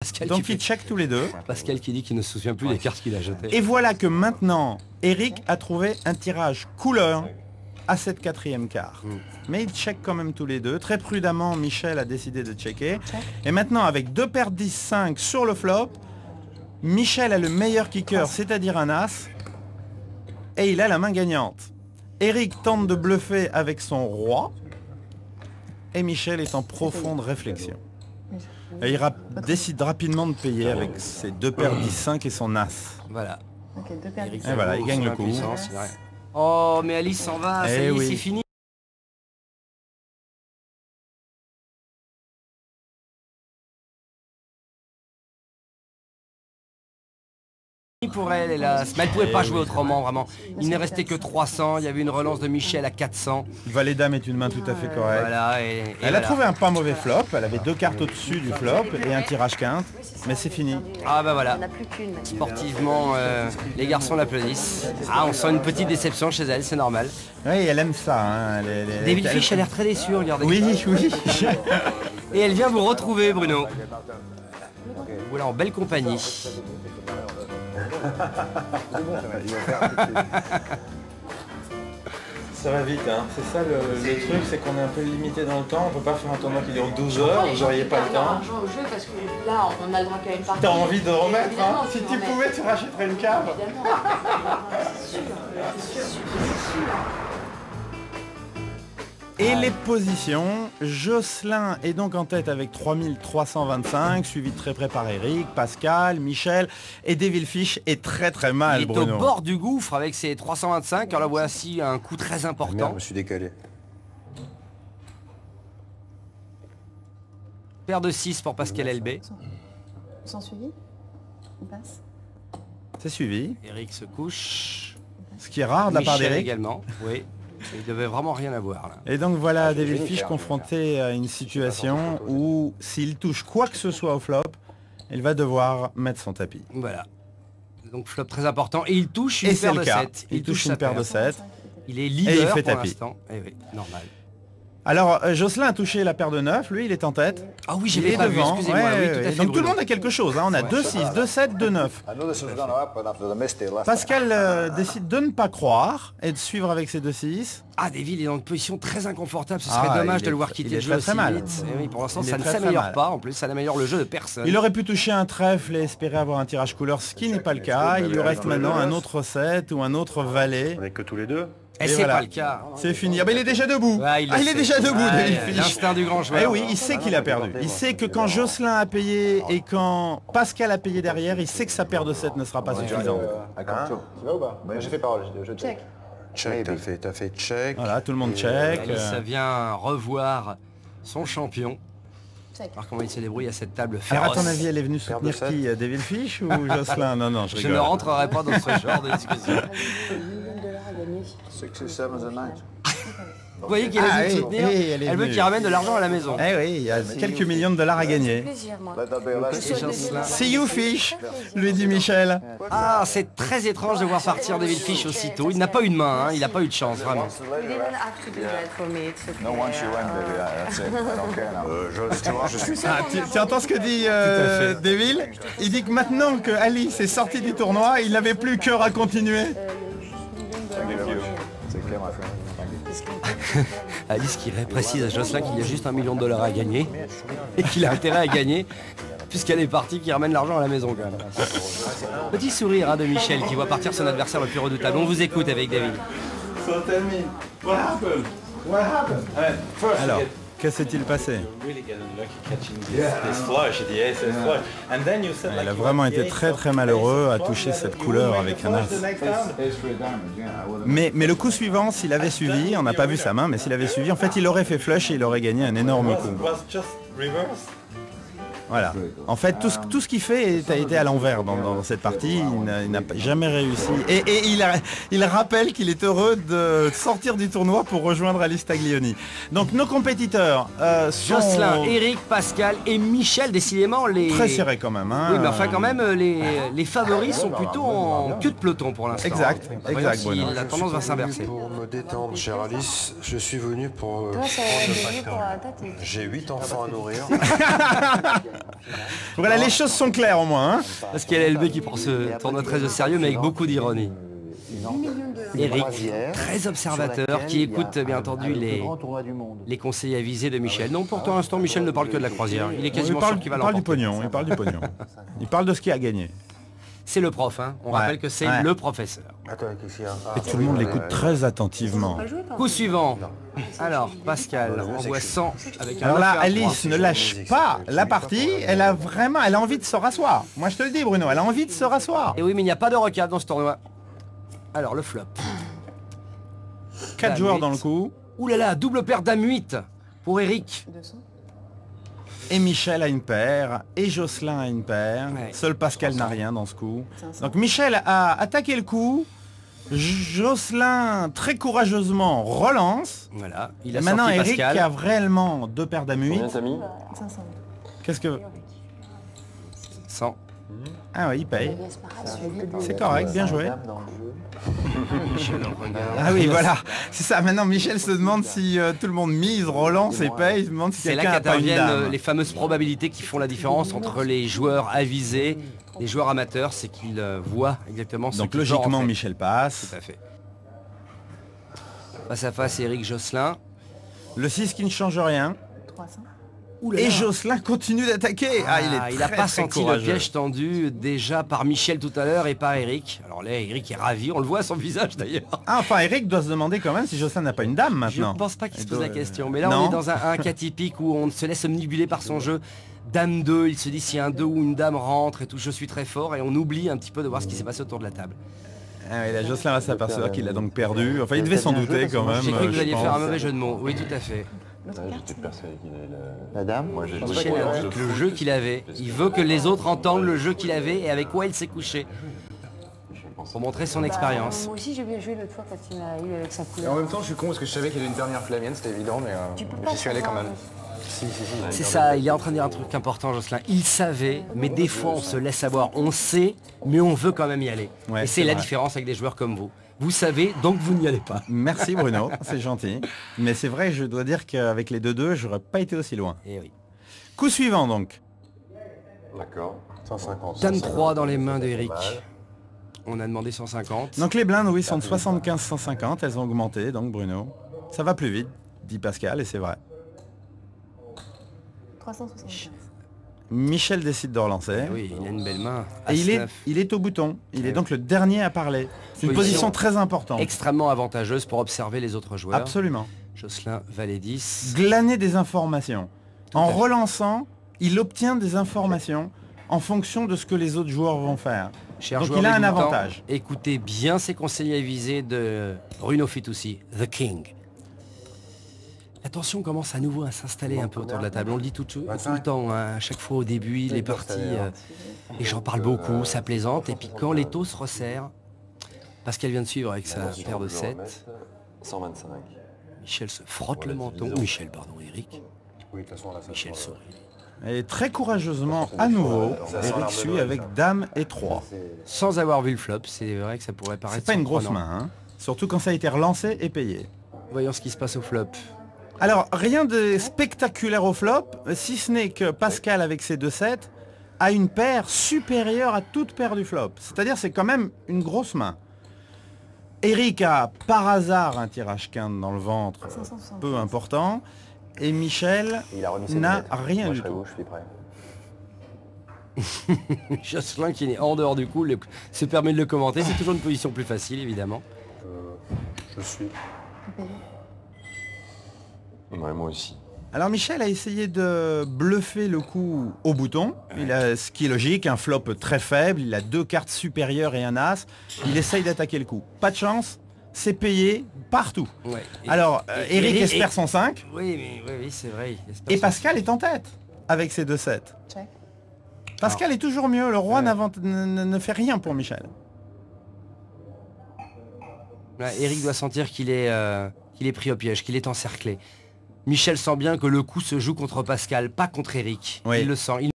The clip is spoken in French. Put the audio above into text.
Pascal Donc ils checkent tous les deux. Pascal qui dit qu'il ne se souvient plus des cartes qu'il a jetées. Et voilà que maintenant, Eric a trouvé un tirage couleur à cette quatrième carte. Mais ils checkent quand même tous les deux. Très prudemment, Michel a décidé de checker. Et maintenant, avec deux paires 10-5 sur le flop, Michel a le meilleur kicker, c'est-à-dire un as. Et il a la main gagnante. Eric tente de bluffer avec son roi. Et Michel est en profonde réflexion. Et il décide rapidement de payer avec ses deux paires 10-5 et son as. Voilà. Ok, deux paires. Eric Et voilà, il gagne le coup. Oh, mais Alice s'en va, ça y est, c'est fini. Pour elle, hélas. Mais elle pouvait pas jouer autrement, vraiment. Il n'est resté que 300, il y avait une relance de Michel à 400. Valet dame est une main tout à fait correcte. Voilà, Elle a trouvé un pas mauvais flop, elle avait deux cartes au-dessus du flop et un tirage quinte, mais c'est fini. Ah bah voilà. Sportivement, les garçons l'applaudissent. Ah, on sent une petite déception chez elle, c'est normal. Oui, elle aime ça. Hein. David Fish a l'air très déçu, regardez. Oui, oui. Et elle vient vous retrouver, Bruno. Voilà, en belle compagnie. Ça va vite, hein. C'est ça le truc, c'est qu'on est un peu limité dans le temps. On peut pas faire un tournoi qui dure 12 heures, vous n'auriez pas le temps. On joue au jeu parce que là, on a le droit qu'à une partie. T'as envie de remettre, hein. Si tu remets. pouvais, tu rachèterais une cave. Évidemment. C'est sûr, c'est sûr, c'est sûr. Et les positions, Jocelyn est donc en tête avec 3325, suivi de très près par Eric, Pascal, Michel et Devil Fish est très mal, Il est Bruno. au bord du gouffre avec ses 325, alors là voici un coup très important. Merde, je me suis décalé. Paire de 6 pour Pascal LB. Sans suivi. On passe. C'est suivi, Eric se couche. ce qui est rare de la part Michel d'Eric. également, oui. Il devait vraiment rien avoir là. Et donc voilà Devil Fish confronté à une situation où s'il touche quoi que ce soit au flop, il va devoir mettre son tapis. Voilà. Donc flop très important. Et il touche une Et c'est paire le de cas. 7. Il touche une paire de 7. Il est Et il leader fait pour tapis. l'instant. Eh oui, normal. Alors Jocelyn a touché la paire de 9, lui il est en tête. Ah oui, Il j'avais est pas vu, devant. excusez-moi. Ouais, Oui, ouais, tout à ouais. fait, Donc tout le Bruno. monde a quelque chose, hein. On a 2-6, 2-7, 2-9. Pascal décide de ne pas croire et de suivre avec ses 2-6. Ah, David est dans une position très inconfortable. Ce serait Ah, dommage il de le est voir très- quitter il est le jeu très aussi mal. vite. Eh oui, pour l'instant, Il est ça ne très s'améliore mal. pas. En plus, ça n'améliore le jeu de personne. Il aurait pu toucher un trèfle et espérer avoir un tirage couleur, ce qui n'est pas le cas. Il lui reste maintenant un autre 7 ou un autre valet. On est que tous les deux. Et Et c'est voilà. pas le cas. C'est fini. Ah bah il est déjà debout. Ouais, il est déjà debout, Ouais, David Fish. L'instinct du grand joueur. Eh oui, il sait qu'il a perdu. Il sait que quand Jocelyn a payé et quand Pascal a payé derrière, il sait que sa paire de 7 ne sera pas suffisante. J'ai fait parole, je Check. check. T'as fait check. Voilà, tout le monde check. Alice vient revoir son champion. Check. Alors comment il se débrouille à cette table Alors féroce. à ton avis, elle est venue soutenir Paire de qui Devil Fish ou Jocelyn? Non, je Je rigole. ne rentrerai pas dans ce genre de discussion. $1 million à gagner. 6, 7, 9. Vous voyez qu'elle Ah, a dit de oui, soutenir. oui, elle est Elle veut venue. qu'il ramène de l'argent à la maison. Eh oui, il y a quelques millions de dollars à gagner. Plaisir, moi. Et Jocelyn. See you Fish, lui dit Michel. Ah, c'est très étrange de voir partir David Fish aussitôt. Il n'a pas eu de main, hein. Il n'a pas eu de chance, vraiment. You didn't have to do that for me. It's okay. Je suis Ah, tu entends ce que dit Devil? Il dit que maintenant que Alice est sortie du tournoi, il n'avait plus cœur à continuer. Alice qui précise à Jocelyn qu'il y a juste $1 million à gagner et qu'il a intérêt à gagner puisqu'elle est partie, qui ramène l'argent à la maison quand même. Petit sourire hein, de Michel qui voit partir son adversaire le plus redoutable. On vous écoute avec David. Alors, que s'est-il passé? Il a vraiment été très malheureux à toucher cette couleur avec un as. Mais le coup suivant, s'il avait suivi, on n'a pas vu sa main, mais s'il avait suivi, en fait, il aurait fait flush et il aurait gagné un énorme coup. Voilà. En fait, tout ce qu'il fait a été à l'envers dans cette partie. Il n'a jamais réussi. Et il rappelle qu'il est heureux de sortir du tournoi pour rejoindre Alice Taglioni. Donc nos compétiteurs sont... Jocelyn, Eric, Pascal et Michel, décidément les... Très serrés quand même. Hein. Oui, mais enfin quand même, les favoris sont plutôt en queue de peloton pour l'instant. Exact, Voyons exact, si Bruno. la tendance va s'inverser. Pour me détendre, chère Alice, je suis venu pour Toi, ça prendre va le payer pour facteur. la tête et... J'ai 8 enfants à nourrir. Voilà, les choses sont claires au moins. Hein. Parce qu'il y a LB qui prend ce tournoi très au sérieux, mais avec beaucoup d'ironie. 8 millions de... Eric, très observateur, qui écoute bien entendu les conseils avisés de Michel. Non, pour l'instant, Michel ne parle que de la croisière. Il est Il quasiment parle, sûr qu'il va il parle du l'emporter. pognon, il parle du pognon. Il parle de ce qu'il a gagné. C'est le prof, hein. On Ouais, rappelle que c'est ouais. le professeur. Attends, qu'est-ce qu'il y a Et tout le monde l'écoute très attentivement. Pas jouer, toi. Coup suivant. Alors, Pascal envoie 100 avec un Alors là, 9 et un Alice ne lâche pas la partie, elle a envie de se rasseoir. Moi je te le dis Bruno, elle a envie de se rasseoir. 3. Et oui, mais il n'y a pas de recap dans ce tournoi. Alors, le flop. 4 Dame joueurs 8. dans le coup, Ouh là là, double paire dame 8 pour Eric. 200. et Michel a une paire, et Jocelyn a une paire. Ouais. Seul Pascal n'a rien dans ce coup. 500. Donc Michel a attaqué le coup, Jocelyn très courageusement relance. Voilà, il Et a maintenant sorti Eric Pascal. qui a réellement 2 paires dame 8. 500. Qu'est-ce que... 100. Ah oui, il paye. C'est pareil, C'est correct, bien joué. Michel regarde. Ah oui, voilà, c'est ça. Maintenant, Michel se demande si tout le monde mise, relance et paye. Il se demande si C'est là quelqu'un a pas une qu'interviennent dame. les fameuses probabilités qui font la différence entre les joueurs avisés, les joueurs amateurs, c'est qu'ils voient exactement ce Donc qu'ils logiquement, peuvent en faire. Michel passe. Tout à fait. Face à face, Eric Jocelyn. Le 6 qui ne change rien. 300. Et Jocelyn continue d'attaquer. Ah, il est n'a très, pas très senti le courageux. piège tendu déjà par Michel tout à l'heure et par Eric. Alors là, Eric est ravi, on le voit à son visage d'ailleurs. Ah, enfin, Eric doit se demander quand même si Jocelyn n'a pas une dame Je maintenant. ne pense pas qu'il se Il pose doit- la question. Mais là, Non. on est dans un cas typique où on se laisse omnibuler par son jeu. Dame 2, il se dit si un 2 ou une dame rentre et tout, je suis très fort. Et on oublie un petit peu de voir ce qui s'est passé autour de la table. Ah oui, là, Jocelyn va s'apercevoir qu'il a donc perdu. Enfin, il devait s'en douter quand même. J'ai cru que vous je alliez pense. faire un mauvais jeu de mots. Oui, tout à fait. La dame. Michel indique le jeu qu'il avait. Il veut que les autres entendent le jeu qu'il avait et avec quoi il s'est couché. Pour montrer son expérience. Moi aussi, j'ai bien joué l'autre fois quand il m'a eu avec sa Et en couleur. même temps, je suis con parce que je savais qu'il y avait une dernière fois la mienne, c'était évident, mais Tu peux pas j'y suis allé quand savoir, même. C'est ça, il est en train de dire un truc important, Jocelyn. Il savait, mais des fois on se laisse avoir. On sait, mais on veut quand même y aller. Ouais, et c'est c'est la vrai. différence avec des joueurs comme vous. Vous savez, donc vous n'y allez pas. Merci Bruno, c'est gentil. Mais c'est vrai, je dois dire qu'avec les 2-2, j'aurais pas été aussi loin. Et oui. Coup suivant donc. D'accord. 150. Dame 3 dans les mains de Eric. On a demandé 150. Donc les blindes, oui, sont de 75-150. Elles ont augmenté, donc Bruno. Ça va plus vite, dit Pascal, et c'est vrai. 375. Michel décide de relancer. Oui, il a une belle main. Et As-9. il est au bouton. Il est donc le dernier à parler. C'est une Position position très importante. Extrêmement avantageuse pour observer les autres joueurs. Absolument. Jocelyn, valet 10. Glaner des informations. En à fait. relançant, il obtient des informations en fonction de ce que les autres joueurs vont faire. Cher Donc joueur il a un débutant, avantage. Écoutez bien ces conseils avisés de Bruno Fitoussi, The King. La tension commence à nouveau à s'installer un peu autour de la table. On le dit tout le temps, hein, à chaque fois au début, il est parti, et j'en parle beaucoup, ça plaisante. Et puis quand les taux se resserrent, Pascal vient de suivre avec sa paire de 7. 125. Michel se frotte le menton. Michel, pardon, Eric. Oui, de toute façon, là, ça Michel se- sourit. Et très courageusement, à nouveau, Eric suit avec Dame et 3. Sans avoir vu le flop, c'est vrai que ça pourrait paraître C'est pas une grosse surprenant. main, hein. Surtout quand ça a été relancé et payé. Voyons ce qui se passe au flop. Alors, rien de spectaculaire au flop, si ce n'est que Pascal, avec ses 2-7, a une paire supérieure à toute paire du flop. C'est-à-dire, c'est quand même une grosse main. Eric a, par hasard, un tirage quinte dans le ventre, 560. peu important. Et Michel Il a remis ses n'a lunettes. rien Moi, du je serai tout. où, je suis prêt. Jocelyn qui est en dehors du coup se permet de le commenter. C'est toujours une position plus facile, évidemment. Je suis. Ouais, moi aussi. Alors Michel a essayé de bluffer le coup au bouton. Il a, ce qui est logique, un flop très faible. Il a 2 cartes supérieures et un as. Il essaye d'attaquer le coup. Pas de chance, c'est payé partout. Ouais. Et- Alors, et- Eric et- espère son 5. Oui, mais oui, c'est vrai. il espère Et son- Pascal est en tête avec ses 2-7. Check. Pascal est toujours mieux. Le roi ne fait rien pour Michel. Ouais, Eric doit sentir qu'il est pris au piège, qu'il est encerclé. Michel sent bien que le coup se joue contre Pascal, pas contre Eric. Oui. Il le sent.